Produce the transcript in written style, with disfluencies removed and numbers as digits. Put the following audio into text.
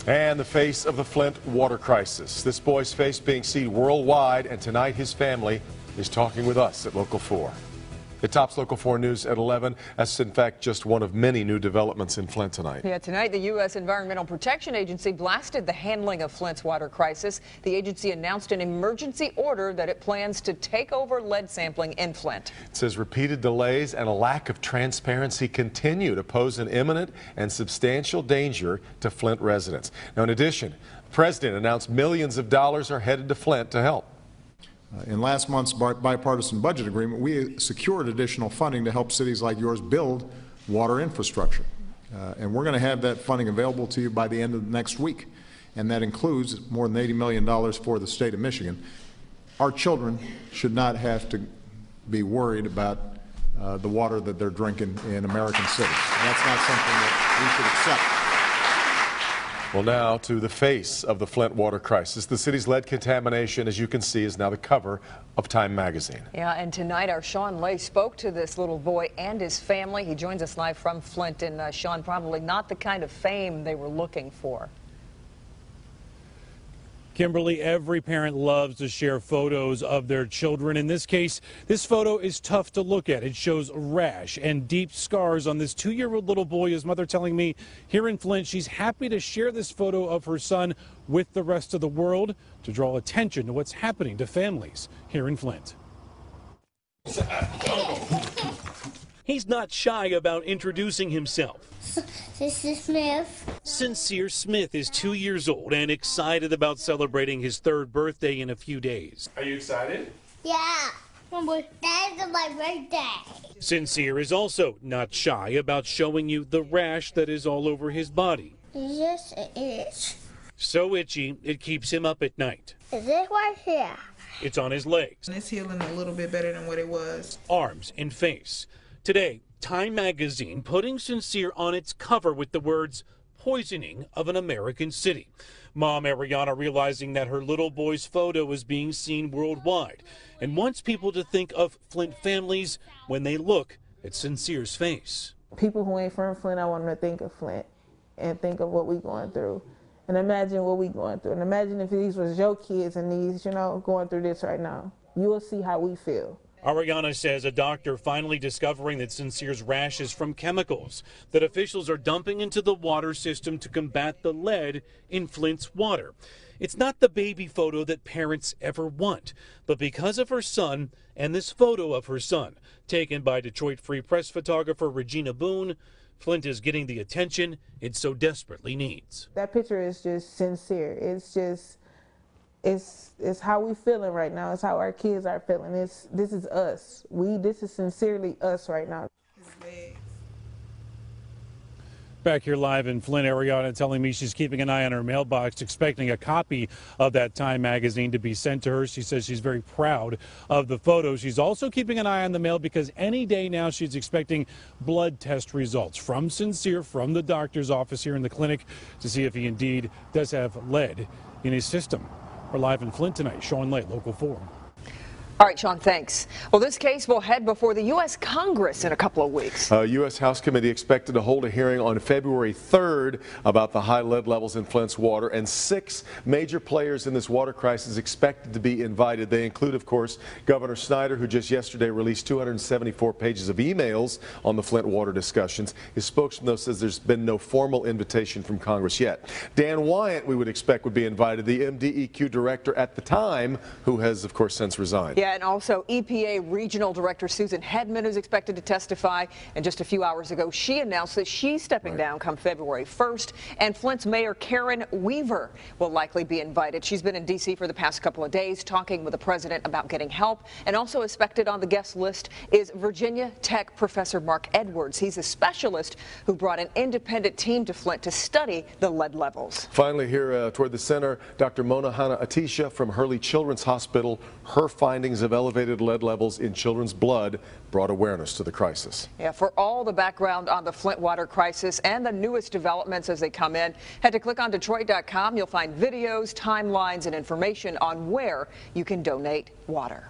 And the face of the Flint water crisis. This boy's face being seen worldwide, and tonight his family is talking with us at Local 4. It tops Local 4 News at 11. That's, in fact, just one of many new developments in Flint tonight. Yeah, tonight the U.S. Environmental Protection Agency blasted the handling of Flint's water crisis. The agency announced an emergency order that it plans to take over lead sampling in Flint. It says repeated delays and a lack of transparency continue to pose an imminent and substantial danger to Flint residents. Now, in addition, the president announced millions of dollars are headed to Flint to help. In last month's bipartisan budget agreement, we secured additional funding to help cities like yours build water infrastructure. And we're going to have that funding available to you by the end of next week. And that includes more than $80 million for the state of Michigan. Our children should not have to be worried about the water that they're drinking in American cities. And that's not something that we should accept. Well, now to the face of the Flint water crisis. The city's lead contamination, as you can see, is now the cover of Time magazine. Yeah, and tonight our Sean Lay spoke to this little boy and his family. He joins us live from Flint, and Sean, probably not the kind of fame they were looking for. Kimberly, every parent loves to share photos of their children. In this case, this photo is tough to look at. It shows a rash and deep scars on this 2-year-old little boy. His mother telling me here in Flint, she's happy to share this photo of her son with the rest of the world to draw attention to what's happening to families here in Flint. He's not shy about introducing himself. This is Smith. Sincere Smith is 2 years old and excited about celebrating his 3rd birthday in a few days. Are you excited? Yeah. That's my birthday. Sincere is also not shy about showing you the rash that is all over his body. Yes, it is. So itchy, it keeps him up at night. Is it right here? It's on his legs. It's healing a little bit better than what it was. Arms and face. Today, Time magazine putting Sincere on its cover with the words, "Poisoning of an American City." Mom Ariana realizing that her little boy's photo is being seen worldwide and wants people to think of Flint families when they look at Sincere's face. People who ain't from Flint, I want them to think of Flint and think of what we're going through. And imagine what we're going through. And imagine if these was your kids and these, going through this right now. You will see how we feel. Ariana says a doctor finally discovering that Sincere's rash is from chemicals that officials are dumping into the water system to combat the lead in Flint's water. It's not the baby photo that parents ever want, but because of her son and this photo of her son, taken by Detroit Free Press photographer Regina Boone, Flint is getting the attention it so desperately needs. That picture is just sincere. It's how we feeling right now. It's how our kids are feeling. This is us. This is sincerely us right now. Back here live in Flint, Ariana telling me she's keeping an eye on her mailbox, expecting a copy of that Time magazine to be sent to her. She says she's very proud of the photo. She's also keeping an eye on the mail because any day now she's expecting blood test results from Sincere, from the doctor's office here in the clinic, to see if he indeed does have lead in his system. We're live in Flint tonight. Sean Lay, Local 4. All right, Sean, thanks. Well, this case will head before the U.S. Congress in a couple of weeks. A U.S. House committee expected to hold a hearing on February 3rd about the high lead levels in Flint's water, and 6 major players in this water crisis expected to be invited. They include, of course, Governor Snyder, who just yesterday released 274 pages of emails on the Flint water discussions. His spokesman, though, says there's been no formal invitation from Congress yet. Dan Wyant, we would expect, would be invited, the MDEQ director at the time, who has, of course, since resigned. Yeah, and also EPA Regional Director Susan Hedman is expected to testify. And just a few hours ago, she announced that she's stepping down come February 1st. And Flint's Mayor Karen Weaver will likely be invited. She's been in D.C. for the past couple of days talking with the president about getting help. And also expected on the guest list is Virginia Tech Professor Mark Edwards. He's a specialist who brought an independent team to Flint to study the lead levels. Finally, here toward the center, Dr. Mona Hanna-Attisha from Hurley Children's Hospital. Her findings of elevated lead levels in children's blood brought awareness to the crisis. Yeah, for all the background on the Flint water crisis and the newest developments as they come in, head to clickondetroit.com. You'll find videos, timelines, and information on where you can donate water.